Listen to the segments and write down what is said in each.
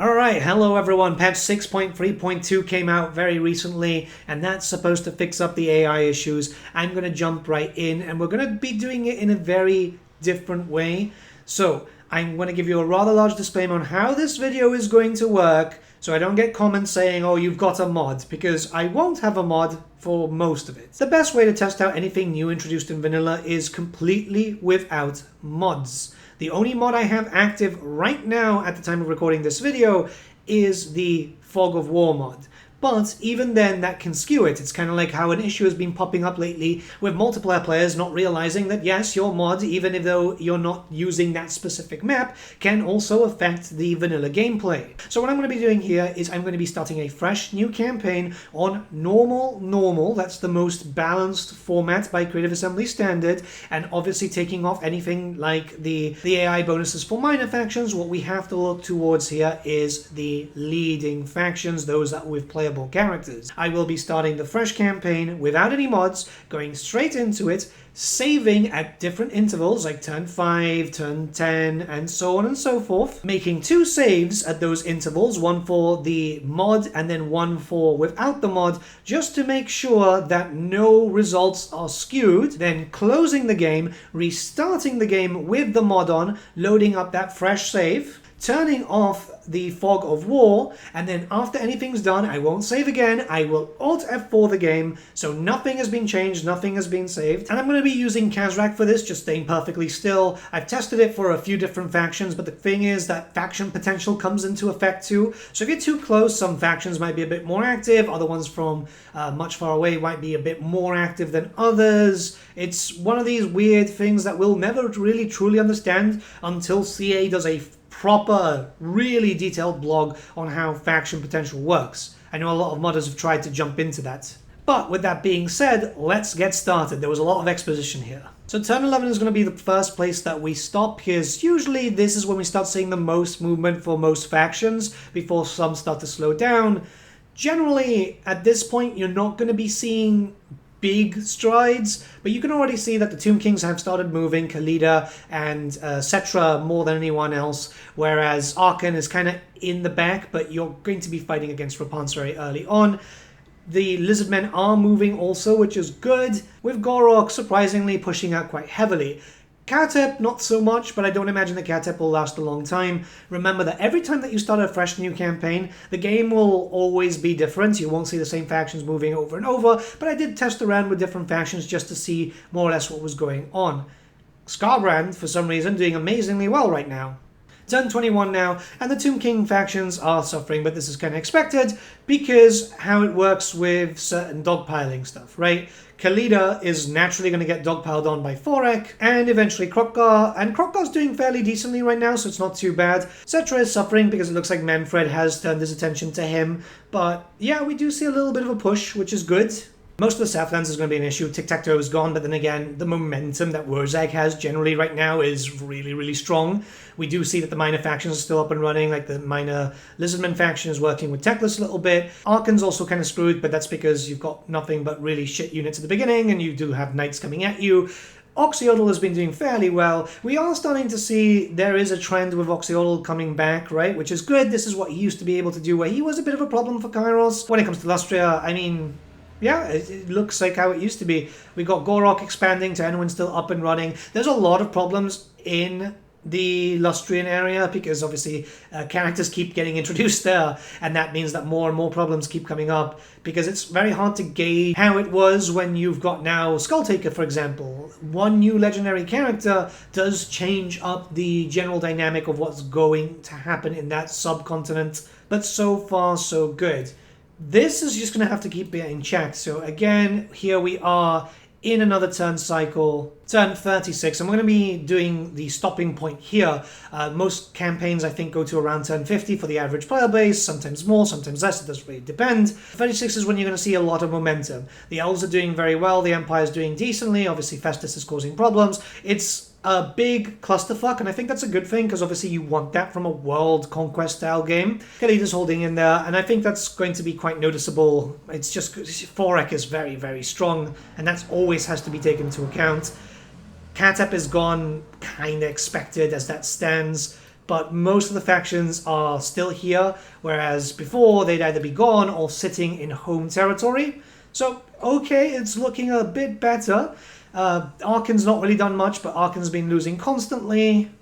Alright, hello everyone. Patch 6.3.2 came out very recently, and that's supposed to fix up the AI issues. I'm going to jump right in, and we're going to be doing it in a very different way. So, I'm going to give you a rather large disclaimer on how this video is going to work, so I don't get comments saying, oh, you've got a mod, because I won't have a mod for most of it. The best way to test out anything new introduced in vanilla is completely without mods. The only mod I have active right now at the time of recording this video is the Fog of War mod. But even then, that can skew it. It's kind of like how an issue has been popping up lately with multiplayer players not realizing that yes, your mod, even though you're not using that specific map, can also affect the vanilla gameplay. So what I'm going to be doing here is I'm going to be starting a fresh new campaign on normal, that's the most balanced format by Creative Assembly standard, and obviously taking off anything like the AI bonuses for minor factions. What we have to look towards here is the leading factions, those that with playable characters. I will be starting the fresh campaign without any mods, going straight into it, saving at different intervals like turn 5, turn 10, and so on and so forth, making 2 saves at those intervals, one for the mod and then one for without the mod, just to make sure that no results are skewed, then closing the game, restarting the game with the mod on, loading up that fresh save, turning off the Fog of War, and then after anything's done, I won't save again. I will Alt F4 the game, so nothing has been changed, nothing has been saved. And I'm going to be using Kazrak for this, just staying perfectly still. I've tested it for a few different factions, but the thing is that faction potential comes into effect too. So if you're too close, some factions might be a bit more active, other ones from much far away might be a bit more active than others. It's one of these weird things that we'll never really truly understand until CA does a proper, really detailed blog on how faction potential works. I know a lot of modders have tried to jump into that. But with that being said, let's get started. There was a lot of exposition here. So turn 11 is going to be the first place that we stop, because usually this is when we start seeing the most movement for most factions before some start to slow down. Generally, at this point, you're not going to be seeing big strides, but you can already see that the Tomb Kings have started moving, Khalida and Cetra more than anyone else, whereas Arkan is kind of in the back, but you're going to be fighting against Rapans very early on. The Lizardmen are moving also, which is good, with Gorok surprisingly pushing out quite heavily. Katep, not so much, but I don't imagine the Katep will last a long time. Remember that every time that you start a fresh new campaign, the game will always be different. You won't see the same factions moving over and over, but I did test around with different factions just to see more or less what was going on. Skarbrand, for some reason, doing amazingly well right now. Turn 21 now, and the Tomb King factions are suffering, but this is kind of expected because how it works with certain dogpiling stuff, right? Khalida is naturally going to get dogpiled on by Forek, and eventually Krokgar, and Krokgar's doing fairly decently right now, so it's not too bad. Cetra is suffering because it looks like Manfred has turned his attention to him, but yeah, we do see a little bit of a push, which is good. Most of the Southlands is going to be an issue. Tic-Tac-Toe is gone, but then again, the momentum that Wurzag has generally right now is really, really strong. We do see that the minor factions are still up and running, like the minor Lizardman faction is working with Teclis a little bit. Arkan's also kind of screwed, but that's because you've got nothing but really shit units at the beginning, and you do have knights coming at you. Oxyodal has been doing fairly well. We are starting to see there is a trend with Oxyodal coming back, right? Which is good. This is what he used to be able to do, where he was a bit of a problem for Kairos. When it comes to Lustria, I mean, yeah, it looks like how it used to be. We got Gorok expanding to anyone still up and running. There's a lot of problems in the Lustrian area because obviously characters keep getting introduced there, and that means that more and more problems keep coming up because it's very hard to gauge how it was when you've got now Skulltaker, for example. One new legendary character does change up the general dynamic of what's going to happen in that subcontinent, but so far so good. This is just going to have to keep it in check. So again, here we are in another turn cycle, turn 36, and we're going to be doing the stopping point here. Most campaigns, I think, go to around turn 50 for the average player base, sometimes more, sometimes less, it does really depend. 36 is when you're going to see a lot of momentum. The Elves are doing very well, the Empire's doing decently, obviously Festus is causing problems. It's a big clusterfuck, and I think that's a good thing because obviously you want that from a world conquest style game. Khalida's holding in there, and I think that's going to be quite noticeable. It's just Forek is very, very strong, and that always has to be taken into account. Katep is gone, kind of expected as that stands, but most of the factions are still here, whereas before they'd either be gone or sitting in home territory. So, okay, it's looking a bit better. Arkan's not really done much, but Arkan's been losing constantly.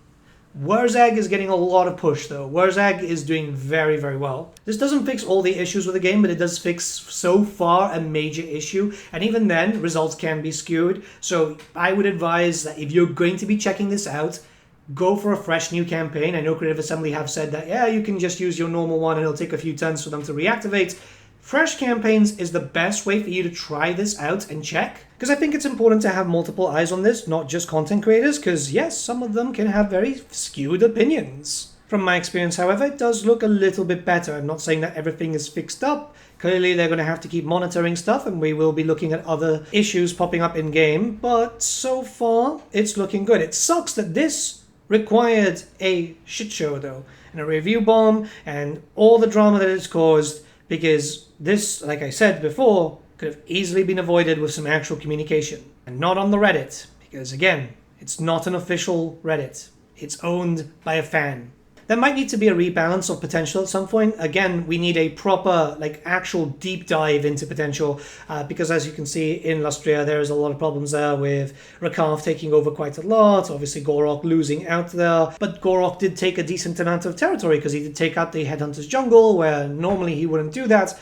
Wurzag is getting a lot of push though. Wurzag is doing very, very well. This doesn't fix all the issues with the game, but it does fix so far a major issue. And even then, results can be skewed. So I would advise that if you're going to be checking this out, go for a fresh new campaign. I know Creative Assembly have said that, yeah, you can just use your normal one and it'll take a few turns for them to reactivate. Fresh campaigns is the best way for you to try this out and check. Because I think it's important to have multiple eyes on this, not just content creators, because yes, some of them can have very skewed opinions. From my experience, however, it does look a little bit better. I'm not saying that everything is fixed up. Clearly, they're going to have to keep monitoring stuff, and we will be looking at other issues popping up in-game. But so far, it's looking good. It sucks that this required a shit show, though, and a review bomb, and all the drama that it's caused, because this, like I said before, could have easily been avoided with some actual communication. And not on the Reddit, because again, it's not an official Reddit. It's owned by a fan. There might need to be a rebalance of potential at some point. Again, we need a proper, actual deep dive into potential, because as you can see in Lustria, there is a lot of problems there with Rakarth taking over quite a lot, obviously Gorok losing out there, but Gorok did take a decent amount of territory because he did take out the Headhunter's jungle, where normally he wouldn't do that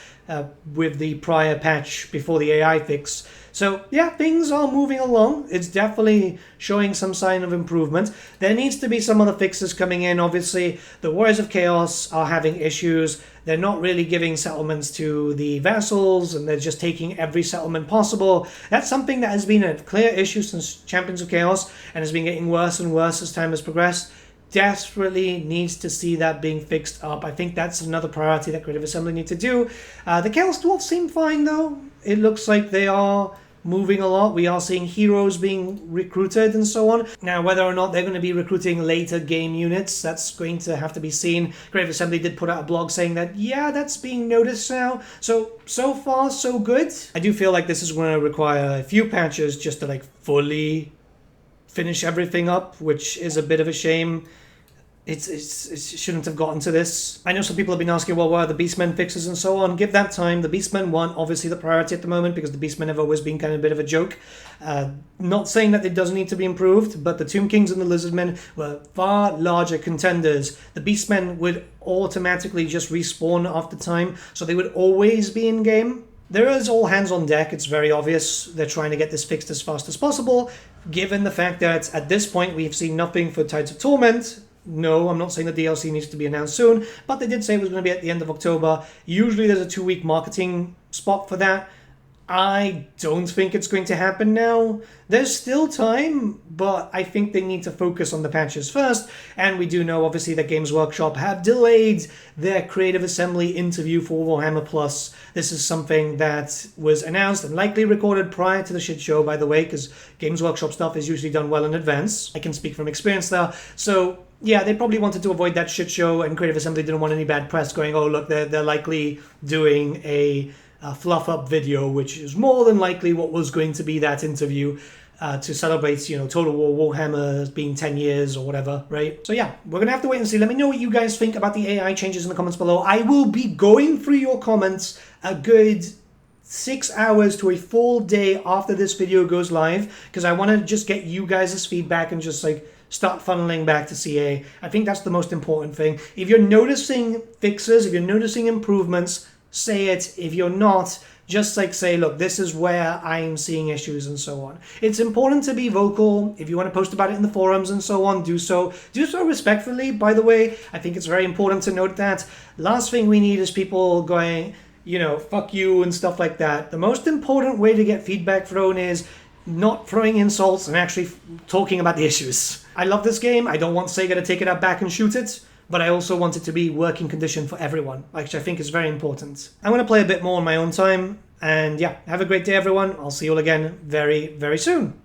with the prior patch before the AI fix. So yeah, things are moving along. It's definitely showing some sign of improvement. There needs to be some other fixes coming in. Obviously, the Warriors of Chaos are having issues. They're not really giving settlements to the vassals, and they're just taking every settlement possible. That's something that has been a clear issue since Champions of Chaos, and has been getting worse and worse as time has progressed. Desperately needs to see that being fixed up. I think that's another priority that Creative Assembly need to do. The Chaos Dwarfs seem fine though. It looks like they are moving a lot. We are seeing heroes being recruited and so on. Now, whether or not they're going to be recruiting later game units, that's going to have to be seen. Creative Assembly did put out a blog saying that, yeah, that's being noticed now. So far, so good. I do feel like this is going to require a few patches just to fully finish everything up, which is a bit of a shame. It shouldn't have gotten to this. I know some people have been asking, well, where are the Beastmen fixes and so on? Give that time. The Beastmen one, obviously the priority at the moment, because the Beastmen have always been kind of a bit of a joke. Not saying that it doesn't need to be improved, but the Tomb Kings and the Lizardmen were far larger contenders. The Beastmen would automatically just respawn after time, so they would always be in game. There is all hands on deck. It's very obvious they're trying to get this fixed as fast as possible, given the fact that at this point we've seen nothing for Tides of Torment. No, I'm not saying the DLC needs to be announced soon, but they did say it was going to be at the end of October. Usually there's a 2-week marketing spot for that. I don't think it's going to happen now. There's still time, but I think they need to focus on the patches first. And we do know, obviously, that Games Workshop have delayed their Creative Assembly interview for Warhammer Plus. This is something that was announced and likely recorded prior to the shit show, by the way, because Games Workshop stuff is usually done well in advance. I can speak from experience there. So yeah, they probably wanted to avoid that shit show, and Creative Assembly didn't want any bad press going, oh, look, they're likely doing a fluff up video, which is more than likely what was going to be that interview to celebrate, Total War Warhammer being 10 years or whatever, right? So yeah, we're going to have to wait and see. Let me know what you guys think about the AI changes in the comments below. I will be going through your comments a good 6 hours to a full day after this video goes live, because I want to just get you guys' feedback and just start funneling back to CA. I think that's the most important thing. If you're noticing fixes, if you're noticing improvements, say it. If you're not, just say, look, this is where I'm seeing issues and so on. It's important to be vocal. If you want to post about it in the forums and so on, do so. Do so respectfully, by the way. I think it's very important to note that. Last thing we need is people going, fuck you and stuff like that. The most important way to get feedback thrown is not throwing insults and actually talking about the issues. I love this game. I don't want Sega to take it out back and shoot it, but I also want it to be working condition for everyone, which I think is very important. I'm going to play a bit more on my own time, and yeah, have a great day, everyone. I'll see you all again very, very soon.